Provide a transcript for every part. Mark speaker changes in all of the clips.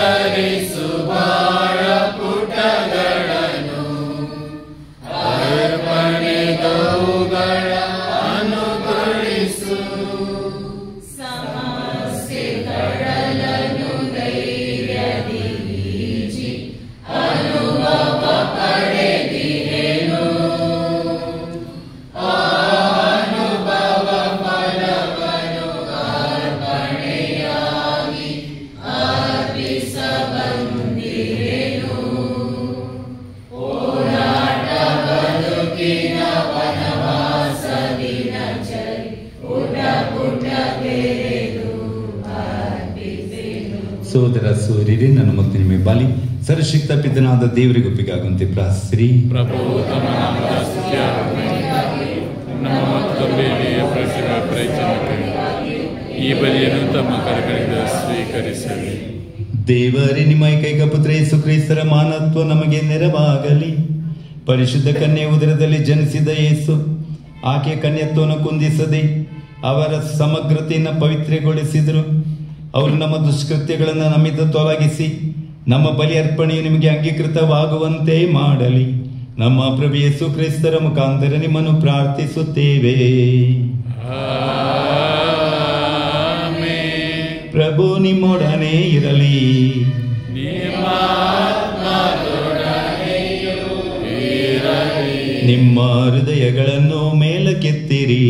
Speaker 1: ಧರಿಸು ಬಾಳ ಪುಟಗಳನ್ನು ಅರ್ಪಣೆಗೌಗಳ ಅನುಗೊಳಿಸು ಸಮಸ್ಯೆಗಳನ್ನು ಧೈರ್ಯದಿ ಈಜಿ ಅನುಭವ ಪಡೆದಿರೇನು ಆ ಅನುಭವ ಫಲವನ್ನು ಅರ್ಪಣೆಯಾಗಿ ಅರ್ಪಿಸಬಂದಿರೇನು ಹೋರಾಟ ಬದುಕಿನ ವನವಾಸ ದಿನಚರಿ ಪುಟ ಪುಟ ತೆರೆದು ಅರ್ಪಿಸೆನು.
Speaker 2: ಸೋದರ ಸೋದರಿ ನನ್ನ ಮತ್ತು ನಿಮಗೆ ಬಾಲಿ ಸರ್ವಶಕ್ತ ಪಿತನಾದ ದೇವರಿಗೆ ಒಪ್ಪಿಗಾಗುವಂತೆ ಪ್ರಾರ್ಥಿಸಿರಿ.
Speaker 3: ಪ್ರಭು ತಮ್ಮ ನಾಮದ ಸ್ತುತಿಯಾಗಲಿ. ನಮ್ಮ ಮತ್ತು ಬೇಡಿಯ ಪ್ರಯೋಜನಕ್ಕೆ ಈ ಬಲಿಯನ್ನು ತಮ್ಮ ಕರಗಳಿಂದ ಸ್ವೀಕರಿಸಲಿ.
Speaker 2: ದೇವರೇ, ನಿಮ್ಮ ಏಕೈಕ ಪುತ್ರ ಯೇಸು ಕ್ರಿಸ್ತರ ಮಾನತ್ವ ನಮಗೆ ನೆರವಾಗಲಿ. ಪರಿಶುದ್ಧ ಕನ್ಯೆ ಉದರದಲ್ಲಿ ಜನಿಸಿದ ಯೇಸು ಆಕೆ ಕನ್ಯತ್ವವನ್ನು ಕುಂದಿಸದೆ ಅವರ ಸಮಗ್ರತೆಯನ್ನು ಪವಿತ್ರಗೊಳಿಸಿದರು. ಅವರು ನಮ್ಮ ದುಷ್ಕೃತ್ಯಗಳನ್ನು ನಮ್ಮಿಂದ ತೊಲಗಿಸಿ ನಮ್ಮ ಬಲಿ ಅರ್ಪಣೆಯು ನಿಮಗೆ ಅಂಗೀಕೃತವಾಗುವಂತೆ ಮಾಡಲಿ. ನಮ್ಮ ಪ್ರಭು ಯೇಸು ಕ್ರಿಸ್ತರ ಮುಖಾಂತರ ನಿಮ್ಮನ್ನು ಪ್ರಾರ್ಥಿಸುತ್ತೇವೆ. ಪ್ರಭು ನಿಮ್ಮೊಡನೆ ಇರಲಿ. ನಿಮ್ಮ ಹೃದಯಗಳನ್ನು ಮೇಲಕ್ಕೆತ್ತಿರಿ.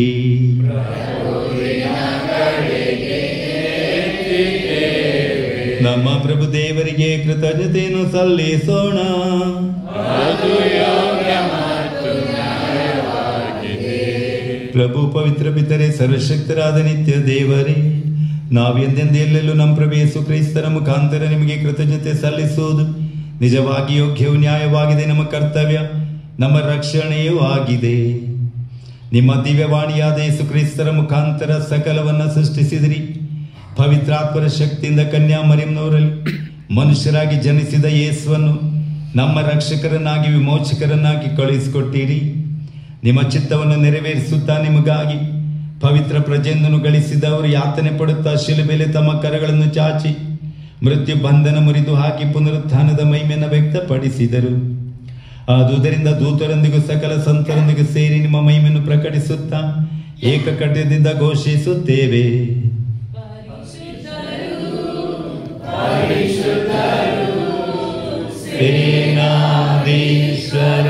Speaker 2: ನಮ್ಮ ಪ್ರಭು ದೇವರಿಗೆ ಕೃತಜ್ಞತೆಯನ್ನು ಸಲ್ಲಿಸೋಣ. ಪ್ರಭು ಪವಿತ್ರ ಪಿತರೇ, ಸರ್ವಶಕ್ತರಾದ ನಿತ್ಯ ದೇವರೇ, ನಾವೆಂದೆಂದು ಎಲ್ಲೆಲ್ಲೂ ನಮ್ಮ ಪ್ರಭು ಯೇಸು ಕ್ರಿಸ್ತರ ಮುಖಾಂತರ ನಿಮಗೆ ಕೃತಜ್ಞತೆ ಸಲ್ಲಿಸುವುದು ನಿಜವಾಗಿ ಯೋಗ್ಯವು ನ್ಯಾಯವಾಗಿದೆ. ನಮ್ಮ ಕರ್ತವ್ಯ, ನಮ್ಮ ರಕ್ಷಣೆಯೂ ಆಗಿದೆ. ನಿಮ್ಮ ದಿವ್ಯವಾಣಿಯಾದ ಯೇಸು ಕ್ರಿಸ್ತರ ಮುಖಾಂತರ ಸಕಲವನ್ನ ಸೃಷ್ಟಿಸಿದಿರಿ. ಪವಿತ್ರಾತ್ಮರ ಶಕ್ತಿಯಿಂದ ಕನ್ಯಾ ಮರಿಯಂನವರಲ್ಲಿ ಮನುಷ್ಯರಾಗಿ ಜನಿಸಿದ ಯೇಸುವನ್ನು ನಮ್ಮ ರಕ್ಷಕರನ್ನಾಗಿ ವಿಮೋಚಕರನ್ನಾಗಿ ಕಳುಹಿಸಿಕೊಟ್ಟಿರಿ. ನಿಮ್ಮ ಚಿತ್ತವನ್ನು ನೆರವೇರಿಸುತ್ತಾ ನಿಮಗಾಗಿ ಪವಿತ್ರ ಪ್ರಜೆಯನ್ನು ಗಳಿಸಿದವರು ಯಾತನೆ ಪಡುತ್ತಾ ಶಿಲುಬೆಲೆ ತಮ್ಮ ಕರಗಳನ್ನು ಚಾಚಿ ಮೃತ್ಯು ಬಂಧನ ಮುರಿದು ಹಾಕಿ ಪುನರುತ್ಥಾನದ ಮಹಿಮೆಯನ್ನು ವ್ಯಕ್ತಪಡಿಸಿದರು. ಆದುದರಿಂದ ದೂತರೊಂದಿಗೂ ಸಕಲ ಸಂತರೊಂದಿಗೂ ಸೇರಿ ನಿಮ್ಮ ಮಹಿಮೆಯನ್ನು ಪ್ರಕಟಿಸುತ್ತಾ ಏಕಕಂಠದಿಂದ ಘೋಷಿಸುತ್ತೇವೆ. ಸೇನಾಧೀಶ್ವರ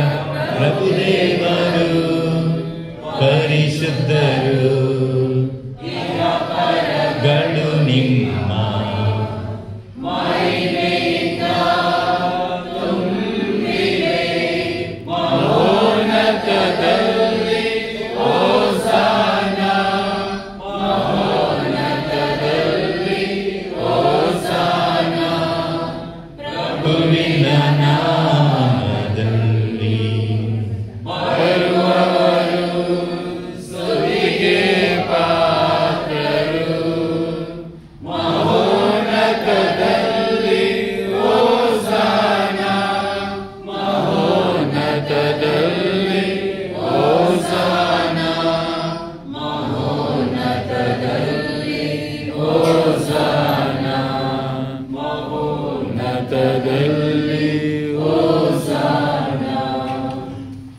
Speaker 2: ಪ್ರಭುದೇವರು ಪರಿಶುದ್ಧರು ಗಳು ನಿಮ್ಮ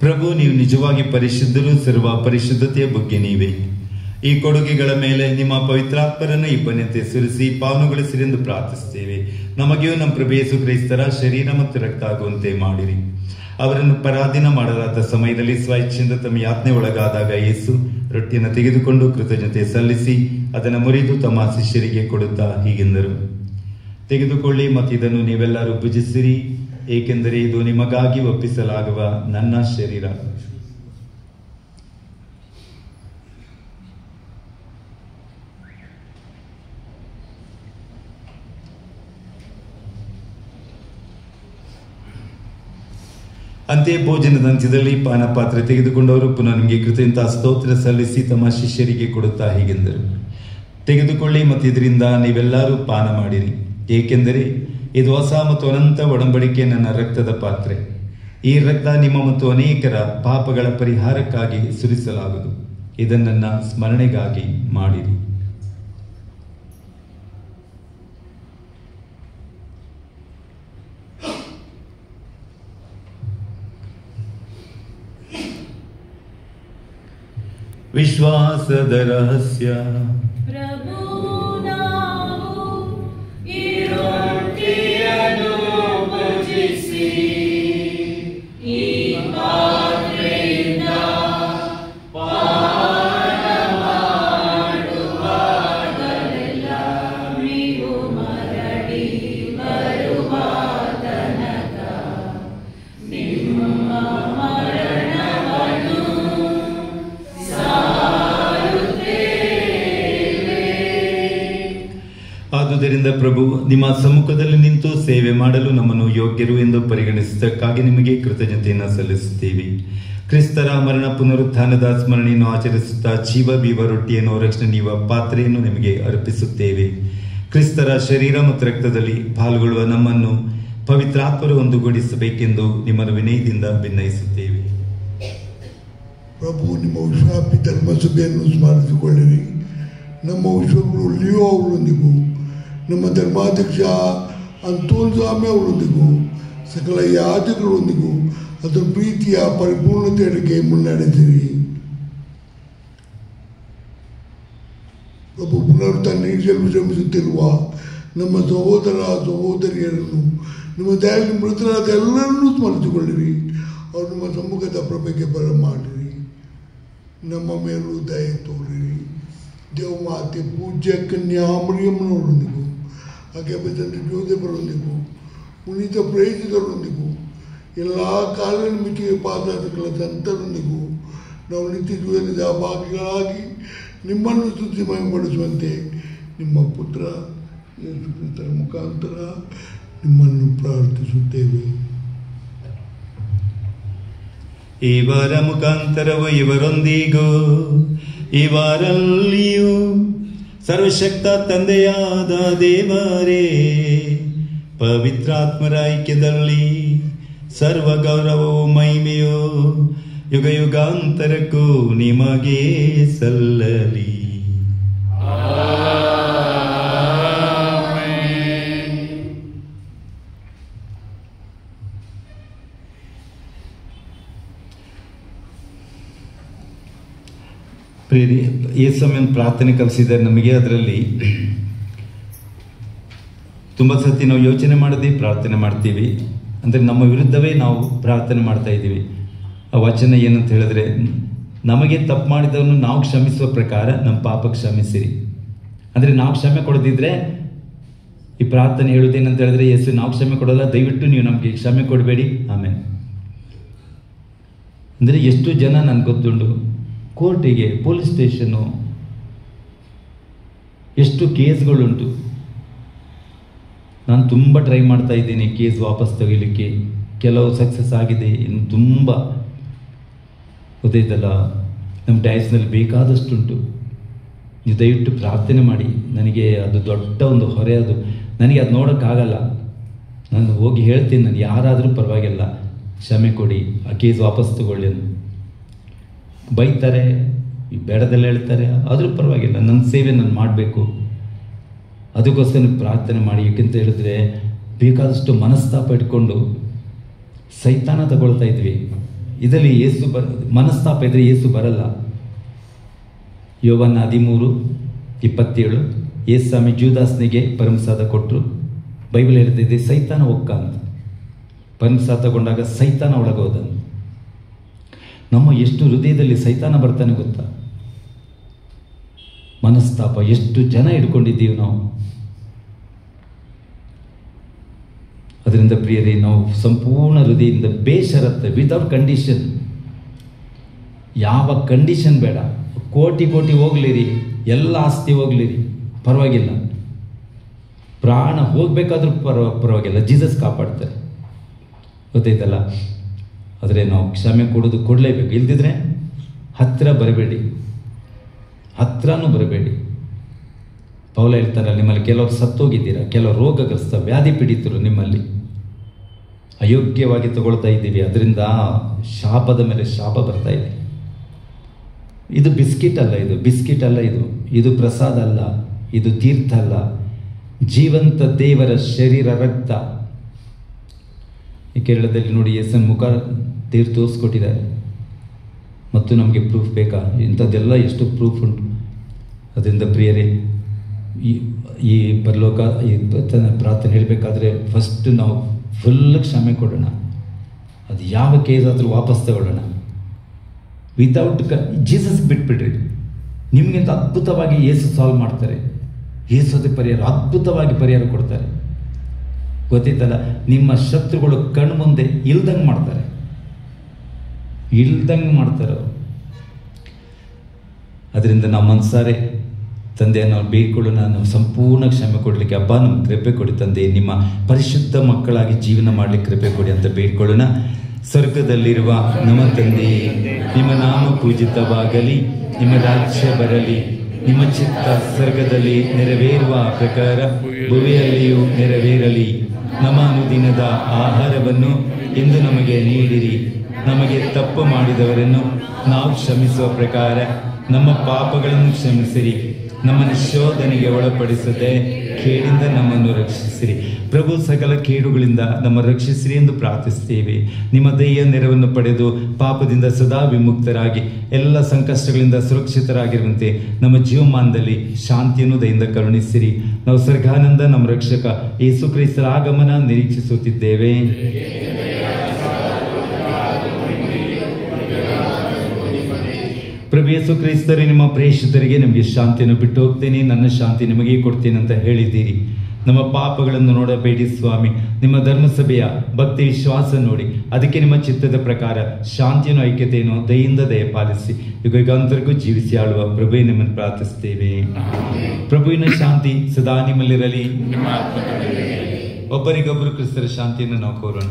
Speaker 2: ಪ್ರಭು, ನೀವು ನಿಜವಾಗಿ ಪರಿಶುದ್ಧರು, ಸರ್ವ ಪರಿಶುದ್ಧತೆಯ ಬಗ್ಗೆ ನೀವೇ. ಈ ಕೊಡುಗೆಗಳ ಮೇಲೆ ನಿಮ್ಮ ಪವಿತ್ರಾತ್ಮರನ್ನು ಇಬ್ಬನತೆ ಸುರಿಸಿ ಪಾವನಗೊಳಿಸಿರಿ ಎಂದು ಪ್ರಾರ್ಥಿಸುತ್ತೇವೆ. ನಮಗೆಯೂ ನಮ್ಮ ಪ್ರಭು ಯೇಸು ಕ್ರಿಸ್ತರ ಶರೀರ ಮತ್ತು ರಕ್ತ ಆಗುವಂತೆ ಮಾಡಿರಿ. ಅವರನ್ನು ಪರಾಧೀನ ಮಾಡಲಾದ ಸಮಯದಲ್ಲಿ ಸ್ವಇಚ್ಛೆಯಿಂದ ತಮ್ಮ ಯಾತನೆ ಒಳಗಾದಾಗ ಯೇಸು ರೊಟ್ಟಿಯನ್ನು ತೆಗೆದುಕೊಂಡು ಕೃತಜ್ಞತೆ ಸಲ್ಲಿಸಿ ಅದನ್ನು ಮುರಿದು ತಮ್ಮ ಶಿಷ್ಯರಿಗೆ ಕೊಡುತ್ತಾ ಹೀಗೆಂದರು, ತೆಗೆದುಕೊಳ್ಳಿ ಮತ್ತು ಇದನ್ನು ನೀವೆಲ್ಲರೂ ಭುಜಿಸಿರಿ, ಏಕೆಂದರೆ ಇದು ನಿಮಗಾಗಿ ಒಪ್ಪಿಸಲಾಗುವ ನನ್ನ ಶರೀರ. ಅಂತೆಯೇ ಭೋಜನದ ಅಂತ್ಯದಲ್ಲಿ ಪಾನ ಪಾತ್ರೆ ತೆಗೆದುಕೊಂಡವರು ಪುನಃ ನಿಮಗೆ ಕೃತಜ್ಞತಾ ಸ್ತೋತ್ರ ಸಲ್ಲಿಸಿ ತಮ್ಮ ಶಿಷ್ಯರಿಗೆ ಕೊಡುತ್ತಾ ಹೀಗೆಂದರು, ತೆಗೆದುಕೊಳ್ಳಿ ಮತ್ತು ಇದರಿಂದ ನೀವೆಲ್ಲರೂ ಪಾನ ಮಾಡಿರಿ, ಏಕೆಂದರೆ ಇದು ಹೊಸ ಮತ್ತು ಅನಂತ ಒಡಂಬಡಿಕೆ ನನ್ನ ರಕ್ತದ ಪಾತ್ರೆ. ಈ ರಕ್ತ ನಿಮ್ಮ ಮತ್ತು ಅನೇಕರ ಪಾಪಗಳ ಪರಿಹಾರಕ್ಕಾಗಿ ಸುರಿಸಲಾಗುವುದು. ಇದನ್ನು ನನ್ನ ಸ್ಮರಣೆಗಾಗಿ ಮಾಡಿರಿ. ವಿಶ್ವಾಸದ ರಹಸ್ಯ.
Speaker 1: ಪ್ರಭು ನಾವು ಈ ರೊಟ್ಟಿಯನ್ನು ಭುಜಿಸಿ ಈ ಪಾತ್ರೆಯಿಂದ ಪಾನ ಮಾಡುವಾಗಲೆಲ್ಲ ನೀವು ಮರಳಿ ಬರುವ ತನಕ ನಿಮ್ಮ ಮರಣವನ್ನು
Speaker 2: ಆದುದರಿಂದ ಪ್ರಭು, ನಿಮ್ಮ ಸಮ್ಮುಖದಲ್ಲಿ ನಿಂತು ಸೇವೆ ಮಾಡಲು ನಮ್ಮನ್ನು ಯೋಗ್ಯರು ಎಂದು ಪರಿಗಣಿಸಿದ್ದಕ್ಕಾಗಿ ನಿಮಗೆ ಕೃತಜ್ಞತೆಯನ್ನು ಸಲ್ಲಿಸುತ್ತೇವೆ. ಕ್ರಿಸ್ತರ ಮರಣ ಪುನರುತ್ಥಾನದ ಸ್ಮರಣೆಯನ್ನು ಆಚರಿಸುತ್ತಾ ಜೀವ ಬೀವ ರೊಟ್ಟಿಯನ್ನು ರಕ್ಷಣೆ ನೀಡುವ ಪಾತ್ರೆಯನ್ನು ನಿಮಗೆ ಅರ್ಪಿಸುತ್ತೇವೆ. ಕ್ರಿಸ್ತರ ಶರೀರ ಮತ್ತು ರಕ್ತದಲ್ಲಿ ಪಾಲ್ಗೊಳ್ಳುವ ನಮ್ಮನ್ನು ಪವಿತ್ರಾತ್ಮರು ಒಂದುಗೂಡಿಸಬೇಕೆಂದು ನಿಮ್ಮನ್ನು ವಿನಯದಿಂದ ಭಿನ್ನಯಿಸುತ್ತೇವೆ.
Speaker 4: ಪ್ರಭು, ನಿಮ್ಮ ವಿಶ್ವಾಪಿ ಧರ್ಮಸಭೆಯನ್ನು ಸ್ಮರಿಸಿಕೊಳ್ಳಿರಿ. ನಮ್ಮ ವಿಶ್ವಗುರು ಲಿಯೋ ಅವರೊಂದಿಗೂ ನಮ್ಮ ಧರ್ಮಾಧ್ಯಕ್ಷ ಅಂತೋನ್ ಸ್ವಾಮಿ ಅವರೊಂದಿಗೂ ಸಕಲ ಯಾಜಕರೊಂದಿಗೂ ಅದರ ಪ್ರೀತಿಯ ಪರಿಪೂರ್ಣತೆಯಡೆಗೆ ಮುನ್ನಡೆಸಿರಿ. ಪ್ರಭು, ಪುನರುತ್ಥಾನ ನಿರೀಕ್ಷೆಯಲ್ಲಿ ಶ್ರಮಿಸುತ್ತಿರುವ ನಮ್ಮ ಸಹೋದರ ಸಹೋದರಿಯರನ್ನು, ನಿಮ್ಮ ದಯೆಯಲ್ಲಿ ಮೃತರಾದ ಎಲ್ಲರನ್ನೂ ಸ್ಮರಿಸಿಕೊಳ್ಳಿರಿ. ಅವರು ನಿಮ್ಮ ಸಮ್ಮುಖದ ಪ್ರಭೆಗೆ ಬರಮಾಡಿರಿ. ನಮ್ಮ ಮೇಲೂ ದಯೆ ತೋರಿರಿ. ದೇವಮಾತೆ ಪೂಜ್ಯ ಕನ್ಯಾ ಮರಿಯಮ್ಮನವರೊಂದಿಗೂ, ಹಾಗೆ ತಂದೆ ಜೋಸೆಫರೊಂದಿಗೂ, ಪುನೀತ ಪ್ರೇಷಿತರೊಂದಿಗೂ, ಎಲ್ಲ ಕಾಲಿನ ಮಿತಿಗೆ ಪಾದಾಸಕಲ ಸಂತರೊಂದಿಗೂ ನಾವು ನಿತ್ಯ ಜೀವನದ ಭಾಗಿಗಳಾಗಿ ನಿಮ್ಮನ್ನು ಸ್ತುತಿಮಯಪಡಿಸುವಂತೆ ನಿಮ್ಮ ಪುತ್ರ ಯೇಸು ಕ್ರಿಸ್ತರ ಮುಖಾಂತರ ನಿಮ್ಮನ್ನು ಪ್ರಾರ್ಥಿಸುತ್ತೇವೆ.
Speaker 2: ಇವರ ಮುಖಾಂತರವು ಇವರೊಂದಿಗೂ ಇವರಲ್ಲಿಯೂ ಸರ್ವಶಕ್ತ ತಂದೆಯಾದ ದೇವರೇ, ಪವಿತ್ರಾತ್ಮರ ಐಕ್ಯದಲ್ಲಿ ಸರ್ವ ಗೌರವವು ಮಹಿಮೆಯೋ ಯುಗ ಯುಗಾಂತರಕ್ಕೂ ನಿಮಗೆ ಸಲ್ಲಲಿ. ಯೇಸಮ್ಮನ ಪ್ರಾರ್ಥನೆ ಕಲಿಸಿದ್ದಾರೆ ನಮಗೆ. ಅದರಲ್ಲಿ ತುಂಬ ಸತಿ ನಾವು ಯೋಚನೆ ಮಾಡದೆ ಪ್ರಾರ್ಥನೆ ಮಾಡ್ತೀವಿ. ಅಂದರೆ ನಮ್ಮ ವಿರುದ್ಧವೇ ನಾವು ಪ್ರಾರ್ಥನೆ ಮಾಡ್ತಾ ಇದ್ದೀವಿ. ಆ ವಚನ ಏನಂತ ಹೇಳಿದ್ರೆ, ನಮಗೆ ತಪ್ಪು ಮಾಡಿದವನು ನಾವು ಕ್ಷಮಿಸುವ ಪ್ರಕಾರ ನಮ್ಮ ಪಾಪ ಕ್ಷಮಿಸಿರಿ. ಅಂದರೆ ನಾವು ಕ್ಷಮೆ ಕೊಡದಿದ್ರೆ ಈ ಪ್ರಾರ್ಥನೆ ಹೇಳುವುದೇನಂತ ಹೇಳಿದ್ರೆ, ಯೇಸು ನಾವು ಕ್ಷಮೆ ಕೊಡೋಲ್ಲ, ದಯವಿಟ್ಟು ನೀವು ನಮಗೆ ಕ್ಷಮೆ ಕೊಡಬೇಡಿ ಆಮೇಲೆ. ಅಂದರೆ ಎಷ್ಟು ಜನ ನನಗೆ ಗೊತ್ತುಂಟು, ಕೋರ್ಟಿಗೆ, ಪೊಲೀಸ್ ಸ್ಟೇಷನ್ನು, ಎಷ್ಟು ಕೇಸ್ಗಳುಂಟು. ನಾನು ತುಂಬ ಟ್ರೈ ಮಾಡ್ತಾ ಇದ್ದೀನಿ ಕೇಸ್ ವಾಪಸ್ ತೆಗಿಲಿಕ್ಕೆ. ಕೆಲವು ಸಕ್ಸಸ್ ಆಗಿದೆ, ಇನ್ನು ತುಂಬ ಗೊತ್ತಿದ್ದಲ್ಲ, ನಮ್ಮ ಡಯಸ್ನಲ್ಲಿ ಬೇಕಾದಷ್ಟುಂಟು. ನೀವು ದಯವಿಟ್ಟು ಪ್ರಾರ್ಥನೆ ಮಾಡಿ. ನನಗೆ ಅದು ದೊಡ್ಡ ಒಂದು ಹೊರೆ. ಅದು ನನಗೆ ಅದು ನೋಡೋಕ್ಕಾಗಲ್ಲ. ನಾನು ಹೋಗಿ ಹೇಳ್ತೀನಿ, ನಾನು ಯಾರಾದರೂ ಪರವಾಗಿಲ್ಲ ಕ್ಷಮೆ ಕೊಡಿ, ಆ ಕೇಸ್ ವಾಪಸ್ ತಗೊಳ್ಳಿ ಅಂತ. ಬೈತಾರೆ, ಬೇಡದೆಲ್ಲ ಹೇಳ್ತಾರೆ, ಆದರೂ ಪರವಾಗಿಲ್ಲ, ನನ್ನ ಸೇವೆ ನಾನು ಮಾಡಬೇಕು. ಅದಕ್ಕೋಸ್ಕರ ಪ್ರಾರ್ಥನೆ ಮಾಡಿ. ಏಕೆಂತ ಹೇಳಿದ್ರೆ ಬೇಕಾದಷ್ಟು ಮನಸ್ತಾಪ ಇಟ್ಕೊಂಡು ಸೈತಾನ ತಗೊಳ್ತಾ ಇದ್ವಿ. ಇದರಲ್ಲಿ ಯೇಸು ಮನಸ್ತಾಪ ಇದ್ರೆ ಯೇಸು ಬರಲ್ಲ. ಯೋವನ್ನ 13:27 ಯೇಸುಸ್ವಾಮಿ ಜೂದಾಸ್ನಿಗೆ ಪರಮಸಾದ ಕೊಟ್ಟರು. ಬೈಬಲ್ ಹೇಳ್ತಿದ್ದೆ ಸೈತಾನ ಒಕ್ಕ ಅಂತ. ಪರಮಸಾದ ತಗೊಂಡಾಗ ಸೈತಾನ ಒಳಗೋದಂತ. ನಮ್ಮ ಎಷ್ಟು ಹೃದಯದಲ್ಲಿ ಸೈತಾನ ಬರ್ತಾನೆ ಗೊತ್ತಾ? ಮನಸ್ತಾಪ ಎಷ್ಟು ಜನ ಇಟ್ಕೊಂಡಿದ್ದೀವಿ ನಾವು. ಅದರಿಂದ ಪ್ರಿಯರೇ, ನಾವು ಸಂಪೂರ್ಣ ಹೃದಯದಿಂದ ಬೇಷರತ್ತ, ವಿದೌಟ್ ಕಂಡೀಷನ್, ಯಾವ ಕಂಡೀಷನ್ ಬೇಡ. ಕೋಟಿ ಹೋಗ್ಲಿರಿ, ಎಲ್ಲ ಆಸ್ತಿ ಹೋಗ್ಲಿರಿ, ಪರವಾಗಿಲ್ಲ. ಪ್ರಾಣ ಹೋಗ್ಬೇಕಾದ್ರೂ ಪರವಾಗಿಲ್ಲ, ಜೀಸಸ್ ಕಾಪಾಡ್ತಾರೆ, ಗೊತ್ತೈತಲ್ಲ. ಆದರೆ ನಾವು ಕ್ಷಮೆ ಕೊಡಲೇಬೇಕು. ಇಲ್ದಿದ್ರೆ ಹತ್ತಿರ ಬರಬೇಡಿ, ಹತ್ರನೂ ಬರಬೇಡಿ. ಪೌಲ ಹೇಳ್ತಾರೆ, ನಿಮ್ಮಲ್ಲಿ ಕೆಲವರು ಸತ್ತೋಗಿದ್ದೀರಾ, ಕೆಲವು ರೋಗಗ್ರಸ್ತ ವ್ಯಾಧಿ ಪೀಡಿತರು ನಿಮ್ಮಲ್ಲಿ ಅಯೋಗ್ಯವಾಗಿ ತಗೊಳ್ತಾ ಇದ್ದೀವಿ. ಅದರಿಂದ ಶಾಪದ ಮೇಲೆ ಶಾಪ ಬರ್ತಾ ಇದೆ. ಇದು ಬಿಸ್ಕಿಟ್ ಅಲ್ಲ, ಇದು ಪ್ರಸಾದ ಅಲ್ಲ, ಇದು ತೀರ್ಥ ಅಲ್ಲ, ಜೀವಂತ ದೇವರ ಶರೀರ ರಕ್ತ. ಈ ಕೇರಳದಲ್ಲಿ ನೋಡಿ ಯೇಸನ್ ಮುಖ ತೀರ್ಥ ತೋರಿಸ್ಕೊಟ್ಟಿದ್ದಾರೆ. ಮತ್ತು ನಮಗೆ ಪ್ರೂಫ್ ಬೇಕಾ? ಇಂಥದ್ದೆಲ್ಲ ಎಷ್ಟು ಪ್ರೂಫ್ ಉಂಟು. ಅದರಿಂದ ಪ್ರಿಯರೇ, ಈ ಪರಲೋಕ ಈ ಪ್ರಾರ್ಥನೆ ಹೇಳಬೇಕಾದ್ರೆ ಫಸ್ಟ್ ನಾವು ಫುಲ್ ಕ್ಷಮೆ ಕೊಡೋಣ. ಅದು ಯಾವ ಕೇಸ್ ಆದರೂ ವಾಪಸ್ ತಗೊಳ್ಳೋಣ. ವಿತೌಟ್ ಜೀಸಸ್ ಬಿಟ್ಬಿಡ್ರಿ. ನಿಮಗಿಂತ ಅದ್ಭುತವಾಗಿ ಯೇಸು ಸಾಲ್ವ್ ಮಾಡ್ತಾರೆ. ಯೇಸು ಅದಕ್ಕೆ ಪರಿಹಾರ, ಅದ್ಭುತವಾಗಿ ಪರಿಹಾರ ಕೊಡ್ತಾರೆ. ಗೊತ್ತಿತ್ತಲ್ಲ, ನಿಮ್ಮ ಶತ್ರುಗಳು ಕಣ್ಣು ಮುಂದೆ ಇಲ್ದಂಗೆ ಮಾಡ್ತಾರೆ. ಅದರಿಂದ ನಾವು ಮನಸಾರೆ ತಂದೆ ನಾವು ಬೇಡ್ಕೊಳ್ಳೋಣ, ನಾವು ಸಂಪೂರ್ಣ ಕ್ಷಮೆ ಕೊಡಲಿಕ್ಕೆ. ಹಬ್ಬ ನಮ್ಗೆ ಕೃಪೆ ಕೊಡಿ ತಂದೆ, ನಿಮ್ಮ ಪರಿಶುದ್ಧ ಮಕ್ಕಳಾಗಿ ಜೀವನ ಮಾಡಲಿಕ್ಕೆ ಕೃಪೆ ಕೊಡಿ ಅಂತ ಬೇಡ್ಕೊಳ್ಳೋಣ. ಸ್ವರ್ಗದಲ್ಲಿರುವ ನಮ್ಮ ತಂದೆ, ನಿಮ್ಮ ನಾಮ ಪೂಜಿತವಾಗಲಿ, ನಿಮ್ಮ ರಾಜ್ಯ ಬರಲಿ, ನಿಮ್ಮ ಚಿತ್ತ ಸ್ವರ್ಗದಲ್ಲಿ ನೆರವೇರುವ ಪ್ರಕಾರ ಭೂಮಿಯಲ್ಲಿಯೂ ನೆರವೇರಲಿ. ನಮ್ಮ ಅನುದಿನದ ಆಹಾರವನ್ನು ಇಂದು ನಮಗೆ ನೀಡಿರಿ. ನಮಗೆ ತಪ್ಪು ಮಾಡಿದವರನ್ನು ನಾವು ಕ್ಷಮಿಸುವ ಪ್ರಕಾರ ನಮ್ಮ ಪಾಪಗಳನ್ನು ಕ್ಷಮಿಸಿರಿ. ನಮ್ಮನ್ನು ಶೋಧನೆಗೆ ಒಳಪಡಿಸದೆ ಕೇಡಿಂದ ನಮ್ಮನ್ನು ರಕ್ಷಿಸಿರಿ. ಪ್ರಭು, ಸಕಲ ಕೇಡುಗಳಿಂದ ನಮ್ಮ ರಕ್ಷಿಸಿರಿ ಎಂದು ಪ್ರಾರ್ಥಿಸ್ತೇವೆ. ನಿಮ್ಮ ದಯೆಯ ನೆರವನ್ನು ಪಡೆದು ಪಾಪದಿಂದ ಸದಾ ವಿಮುಕ್ತರಾಗಿ ಎಲ್ಲ ಸಂಕಷ್ಟಗಳಿಂದ ಸುರಕ್ಷಿತರಾಗಿರುವಂತೆ ನಮ್ಮ ಜೀವಮಾನದಲ್ಲಿ ಶಾಂತಿಯನ್ನು ದಯಿಂದ ಕರುಣಿಸಿರಿ. ನಾವು ಸ್ವರ್ಗಾನಂದ ನಮ್ಮ ರಕ್ಷಕ ಯೇಸು ಕ್ರಿಸ್ತರ ಆಗಮನ ನಿರೀಕ್ಷಿಸುತ್ತಿದ್ದೇವೆ. ಪ್ರಭು ಯೇಸು ಕ್ರಿಸ್ತರೇ, ನಿಮ್ಮ ಪ್ರೇಷಿತರಿಗೆ ನಿಮಗೆ ಶಾಂತಿಯನ್ನು ಬಿಟ್ಟು ಹೋಗ್ತೇನೆ, ನನ್ನ ಶಾಂತಿ ನಿಮಗೆ ಕೊಡ್ತೇನೆ ಅಂತ ಹೇಳಿದ್ದೀರಿ. ನಮ್ಮ ಪಾಪಗಳನ್ನು ನೋಡಬೇಡಿ ಸ್ವಾಮಿ, ನಿಮ್ಮ ಧರ್ಮಸಭೆಯ ಭಕ್ತಿ ವಿಶ್ವಾಸ ನೋಡಿ ಅದಕ್ಕೆ ನಿಮ್ಮ ಚಿತ್ತದ ಪ್ರಕಾರ ಶಾಂತಿಯನ್ನು ಐಕ್ಯತೆಯನ್ನು ದಯಿಂದ ದಯಪಾಲಿಸಿ ಯುಗಾಂತರಿಗೂ ಜೀವಿಸಿ ಆಳುವ ಪ್ರಭುವೆ ನಿಮ್ಮನ್ನು ಪ್ರಾರ್ಥಿಸ್ತೇವೆ. ಪ್ರಭುವಿನ ಶಾಂತಿ ಸದಾ ನಿಮ್ಮಲ್ಲಿರಲಿ. ಒಬ್ಬರಿಗೊಬ್ಬರು ಕ್ರಿಸ್ತರ ಶಾಂತಿಯನ್ನು ನಾವು ಕೋರೋಣ.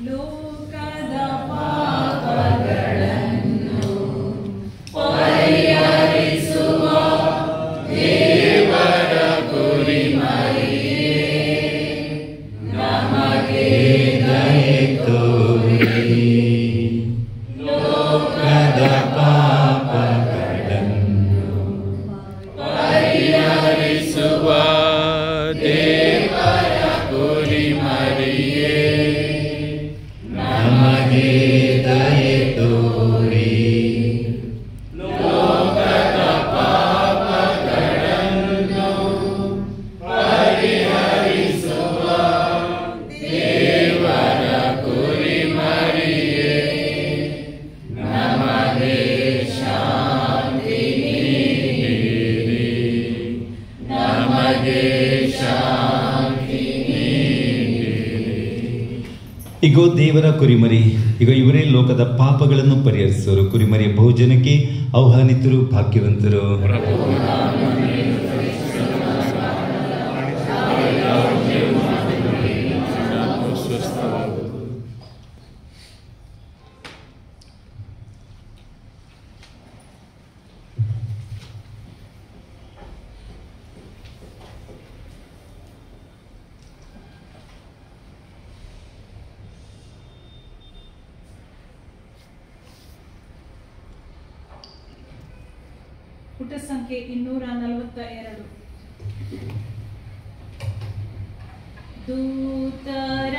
Speaker 1: ಲೋಕದ ಪಾಪಗಳನ್ನು ಪರಿಹರಿಸುವ ದೇವರ ಕುರಿಮರಿಯೇ, ನಮಗೆ ದಯೆ ತೋರಿ. ಲೋಕದ ಪಾಪಗಳನ್ನು ಪರಿಹರಿಸುವ ದೇವರ ಕುರಿಮರಿಯೇ, ನಮಗೆ ದಯೆ ತೋರಿ. ಲೋಕದ ಪಾಪಗಳನ್ನು ಪರಿಹರಿಸುವ ದೇವರ ಕುರಿಮರಿಯೇ, ನಮಗೆ ಶಾಂತಿ ನೀಡಿರಿ. ನಮಗೆ ಶಾಂತಿ ನೀಡಿರಿ.
Speaker 2: ಇಗೋ ದೇವರ ಕುರಿಮರಿ, ಈಗ ಇವರೇ ಲೋಕದ ಪಾಪಗಳನ್ನು ಪರಿಹರಿಸುವರು. ಕುರಿಮರಿಯ ಭೋಜನಕ್ಕೆ ಆಹ್ವಾನಿತರು ಭಾಗ್ಯವಂತರು.
Speaker 5: ಪುಟ ಸಂಖ್ಯೆ 242. ದೂತರ